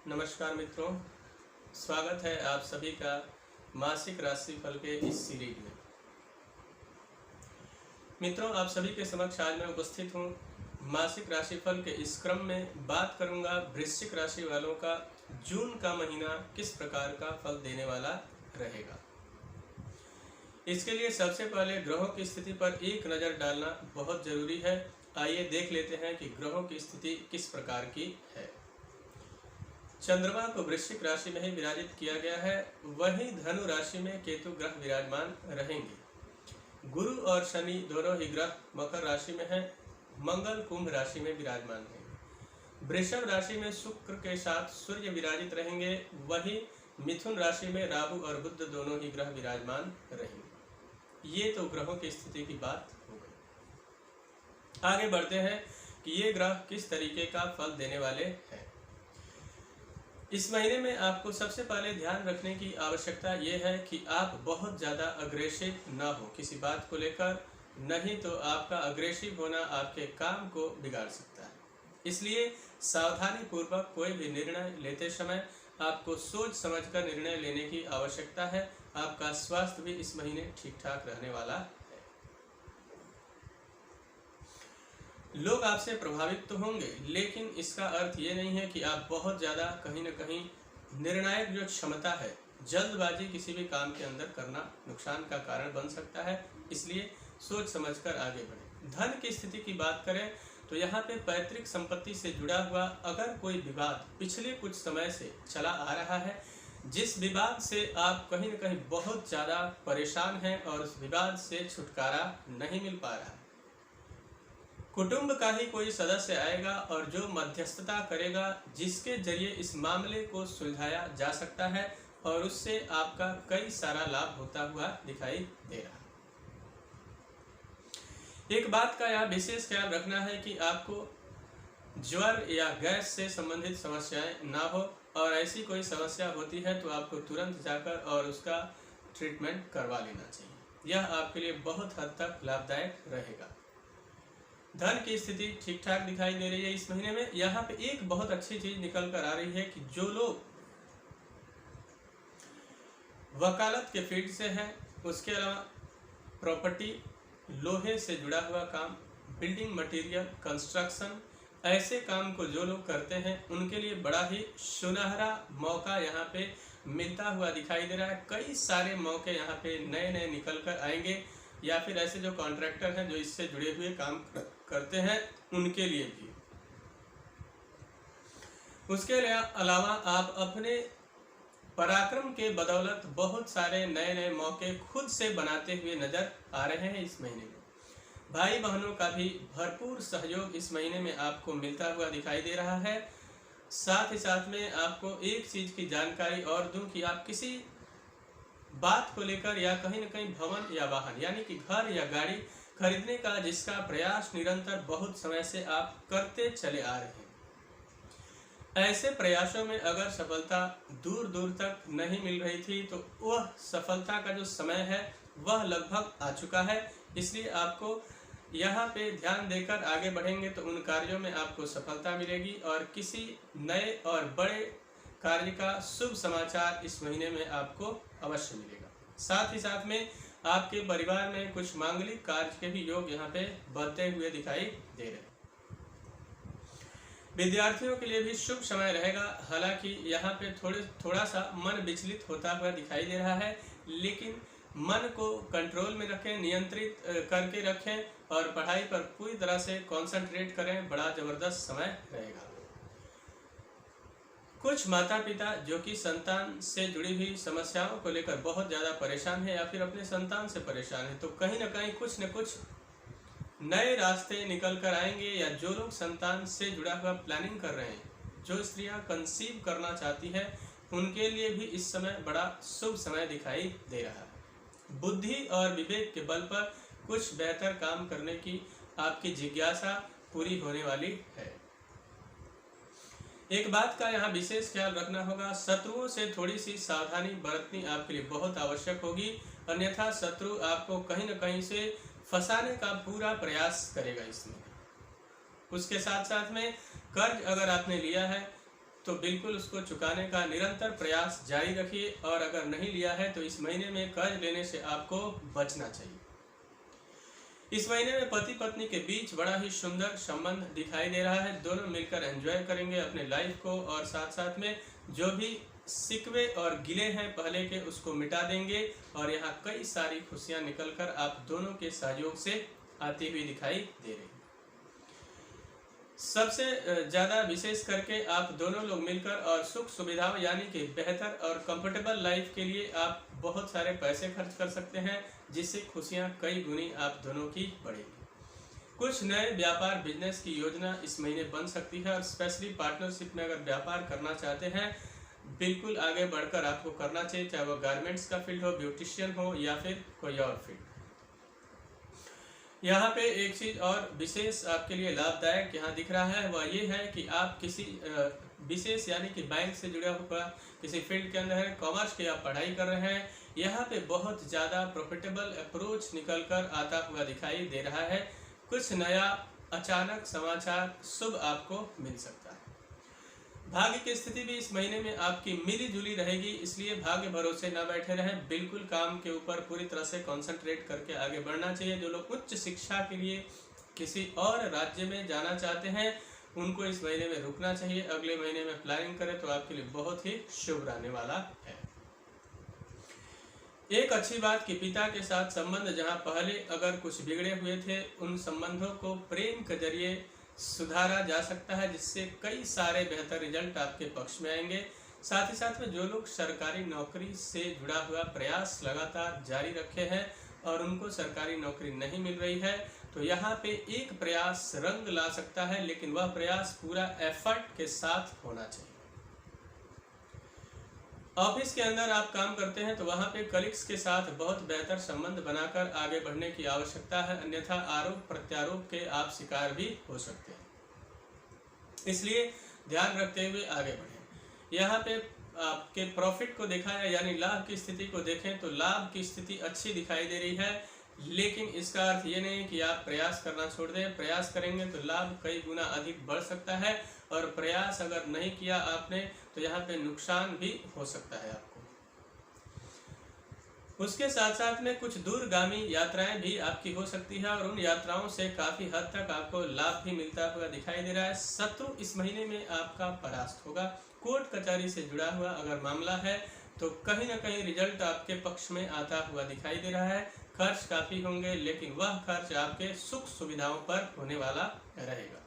नमस्कार मित्रों, स्वागत है आप सभी का मासिक राशिफल के इस सीरीज में। मित्रों, आप सभी के समक्ष आज मैं उपस्थित हूँ। मासिक राशिफल के इस क्रम में बात करूँगा वृश्चिक राशि वालों का जून का महीना किस प्रकार का फल देने वाला रहेगा। इसके लिए सबसे पहले ग्रहों की स्थिति पर एक नज़र डालना बहुत जरूरी है। आइए देख लेते हैं कि ग्रहों की स्थिति किस प्रकार की है। चंद्रमा को वृश्चिक राशि में ही विराजित किया गया है, वहीं धनु राशि में केतु ग्रह विराजमान रहेंगे। गुरु और शनि दोनों ही ग्रह मकर राशि में हैं, मंगल कुंभ राशि में विराजमान हैं। वृषभ राशि में शुक्र के साथ सूर्य विराजित रहेंगे, वहीं मिथुन राशि में राहु और बुध दोनों ही ग्रह विराजमान रहेंगे। ये तो ग्रहों की स्थिति की बात हो गई। आगे बढ़ते हैं कि ये ग्रह किस तरीके का फल देने वाले हैं। इस महीने में आपको सबसे पहले ध्यान रखने की आवश्यकता यह है कि आप बहुत ज़्यादा अग्रेसिव ना हो किसी बात को लेकर, नहीं तो आपका अग्रेसिव होना आपके काम को बिगाड़ सकता है। इसलिए सावधानी पूर्वक कोई भी निर्णय लेते समय आपको सोच समझकर निर्णय लेने की आवश्यकता है। आपका स्वास्थ्य भी इस महीने ठीक ठाक रहने वाला है। लोग आपसे प्रभावित तो होंगे, लेकिन इसका अर्थ ये नहीं है कि आप बहुत ज़्यादा कहीं न कहीं निर्णायक जो क्षमता है, जल्दबाजी किसी भी काम के अंदर करना नुकसान का कारण बन सकता है। इसलिए सोच समझकर आगे बढ़ें। धन की स्थिति की बात करें तो यहाँ पे पैतृक संपत्ति से जुड़ा हुआ अगर कोई विवाद पिछले कुछ समय से चला आ रहा है, जिस विवाद से आप कहीं न कहीं बहुत ज़्यादा परेशान हैं और उस विवाद से छुटकारा नहीं मिल पा रहा, कुटुंब का ही कोई सदस्य आएगा और जो मध्यस्थता करेगा, जिसके जरिए इस मामले को सुलझाया जा सकता है और उससे आपका कई सारा लाभ होता हुआ दिखाई दे रहा है। एक बात का यहाँ विशेष ख्याल रखना है कि आपको ज्वर या गैस से संबंधित समस्याएं ना हो, और ऐसी कोई समस्या होती है तो आपको तुरंत जाकर और उसका ट्रीटमेंट करवा लेना चाहिए। यह आपके लिए बहुत हद तक लाभदायक रहेगा। धन की स्थिति ठीक ठाक दिखाई दे रही है इस महीने में। यहाँ पे एक बहुत अच्छी चीज निकल कर आ रही है कि जो लोग वकालत के फील्ड से हैं, उसके अलावा प्रॉपर्टी, लोहे से जुड़ा हुआ काम, बिल्डिंग मटेरियल, कंस्ट्रक्शन, ऐसे काम को जो लोग करते हैं उनके लिए बड़ा ही सुनहरा मौका यहाँ पे मिलता हुआ दिखाई दे रहा है। कई सारे मौके यहाँ पे नए नए निकल कर आएंगे, या फिर ऐसे जो कॉन्ट्रैक्टर हैं जो इससे जुड़े हुए काम करते हैं उनके लिए भी। उसके अलावा आप अपने पराक्रम के बदौलत बहुत सारे नए नए मौके खुद से बनाते हुए नजर आ रहे हैं इस महीने में। भाई बहनों का भी भरपूर सहयोग इस महीने में आपको मिलता हुआ दिखाई दे रहा है। साथ ही साथ में आपको एक चीज की जानकारी और दूं कि आप किसी बात को लेकर या कहीं न कहीं भवन या वाहन यानी कि घर या गाड़ी खरीदने का जिसका प्रयास निरंतर बहुत समय से आप करते चले आ रहे हैं, ऐसे प्रयासों में अगर सफलता दूर दूर तक नहीं मिल रही थी तो वह सफलता का जो समय है वह लगभग आ चुका है। इसलिए आपको यहाँ पे ध्यान देकर आगे बढ़ेंगे तो उन कार्यों में आपको सफलता मिलेगी और किसी नए और बड़े कार्य का शुभ समाचार इस महीने में आपको अवश्य मिलेगा। साथ ही साथ में आपके परिवार में कुछ मांगलिक कार्य के भी योग यहाँ पे बनते हुए दिखाई दे रहे हैं। विद्यार्थियों के लिए भी शुभ समय रहेगा। हालांकि यहाँ पे थोड़ा सा मन विचलित होता हुआ दिखाई दे रहा है, लेकिन मन को कंट्रोल में रखें, नियंत्रित करके रखें और पढ़ाई पर पूरी तरह से कंसंट्रेट करें। बड़ा जबरदस्त समय रहेगा। कुछ माता पिता जो कि संतान से जुड़ी हुई समस्याओं को लेकर बहुत ज़्यादा परेशान है या फिर अपने संतान से परेशान है, तो कहीं ना कहीं कुछ न कुछ नए रास्ते निकल कर आएंगे। या जो लोग संतान से जुड़ा हुआ प्लानिंग कर रहे हैं, जो स्त्रियां कंसीव करना चाहती है, उनके लिए भी इस समय बड़ा शुभ समय दिखाई दे रहा है। बुद्धि और विवेक के बल पर कुछ बेहतर काम करने की आपकी जिज्ञासा पूरी होने वाली है। एक बात का यहाँ विशेष ख्याल रखना होगा, शत्रुओं से थोड़ी सी सावधानी बरतनी आपके लिए बहुत आवश्यक होगी, अन्यथा शत्रु आपको कहीं न कहीं से फंसाने का पूरा प्रयास करेगा इसमें। उसके साथ साथ में कर्ज अगर आपने लिया है तो बिल्कुल उसको चुकाने का निरंतर प्रयास जारी रखिए, और अगर नहीं लिया है तो इस महीने में कर्ज लेने से आपको बचना चाहिए। इस महीने में पति पत्नी के बीच बड़ा ही सुंदर संबंध दिखाई दे रहा है। दोनों मिलकर एंजॉय करेंगे अपने लाइफ को, और साथ साथ में जो भी सिकवे और गिले हैं पहले के उसको मिटा देंगे, और यहाँ कई सारी खुशियां निकलकर आप दोनों के सहयोग से आती हुई दिखाई दे रही। सबसे ज़्यादा विशेष करके आप दोनों लोग मिलकर और सुख सुविधाओं यानी कि बेहतर और कंफर्टेबल लाइफ के लिए आप बहुत सारे पैसे खर्च कर सकते हैं, जिससे खुशियां कई गुनी आप दोनों की बढ़ेगी। कुछ नए व्यापार बिजनेस की योजना इस महीने बन सकती है, और स्पेशली पार्टनरशिप में अगर व्यापार करना चाहते हैं बिल्कुल आगे बढ़कर आपको करना चाहिए, चाहे वो गारमेंट्स का फील्ड हो, ब्यूटिशियन हो या फिर कोई और फील्ड। यहाँ पे एक चीज़ और विशेष आपके लिए लाभदायक यहाँ दिख रहा है, वह ये है कि आप किसी विशेष यानी कि बैंक से जुड़ा हुआ किसी फील्ड के अंदर है, कॉमर्स की आप पढ़ाई कर रहे हैं, यहाँ पे बहुत ज़्यादा प्रॉफिटेबल अप्रोच निकल कर आता हुआ दिखाई दे रहा है। कुछ नया अचानक समाचार शुभ आपको मिल सकता है। भाग्य की स्थिति भी इस महीने में आपकी मिली जुली रहेगी, इसलिए भाग्य भरोसे न बैठे रहें, बिल्कुल काम के ऊपर पूरी तरह से कंसंट्रेट करके आगे बढ़ना चाहिए। जो लोग उच्च शिक्षा के लिए किसी और राज्य में जाना चाहते हैं उनको इस महीने में रुकना चाहिए, अगले महीने में प्लानिंग करें तो आपके लिए बहुत ही शुभ रहने वाला है। एक अच्छी बात कि पिता के साथ संबंध जहां पहले अगर कुछ बिगड़े हुए थे उन संबंधों को प्रेम के जरिए सुधारा जा सकता है, जिससे कई सारे बेहतर रिजल्ट आपके पक्ष में आएंगे। साथ ही साथ में जो लोग सरकारी नौकरी से जुड़ा हुआ प्रयास लगातार जारी रखे हैं और उनको सरकारी नौकरी नहीं मिल रही है, तो यहाँ पे एक प्रयास रंग ला सकता है, लेकिन वह प्रयास पूरा एफर्ट के साथ होना चाहिए। ऑफिस के अंदर आप काम करते हैं तो वहाँ पे कलीग्स के साथ बहुत बेहतर संबंध बनाकर आगे बढ़ने की आवश्यकता है, अन्यथा आरोप प्रत्यारोप के आप शिकार भी हो सकते हैं। इसलिए ध्यान रखते हुए आगे बढ़ें। यहाँ पे आपके प्रॉफिट को देखा है यानी लाभ की स्थिति को देखें तो लाभ की स्थिति अच्छी दिखाई दे रही है, लेकिन इसका अर्थ ये नहीं कि आप प्रयास करना छोड़ दें। प्रयास करेंगे तो लाभ कई गुना अधिक बढ़ सकता है, और प्रयास अगर नहीं किया आपने तो यहाँ पे नुकसान भी हो सकता है आपको। उसके साथ साथ में कुछ दूरगामी यात्राएं भी आपकी हो सकती है, और उन यात्राओं से काफ़ी हद तक आपको लाभ भी मिलता हुआ दिखाई दे रहा है। शत्रु इस महीने में आपका परास्त होगा। कोर्ट कचहरी से जुड़ा हुआ अगर मामला है तो कहीं ना कहीं रिजल्ट आपके पक्ष में आता हुआ दिखाई दे रहा है। खर्च काफ़ी होंगे, लेकिन वह खर्च आपके सुख सुविधाओं पर होने वाला रहेगा।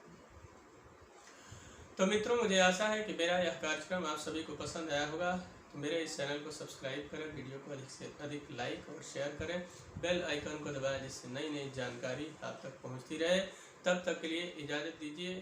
तो मित्रों, मुझे आशा है कि मेरा यह कार्यक्रम आप सभी को पसंद आया होगा। तो मेरे इस चैनल को सब्सक्राइब करें, वीडियो को अधिक से अधिक लाइक और शेयर करें, बेल आइकन को दबाएं जिससे नई नई जानकारी आप तक पहुंचती रहे। तब तक के लिए इजाज़त दीजिए।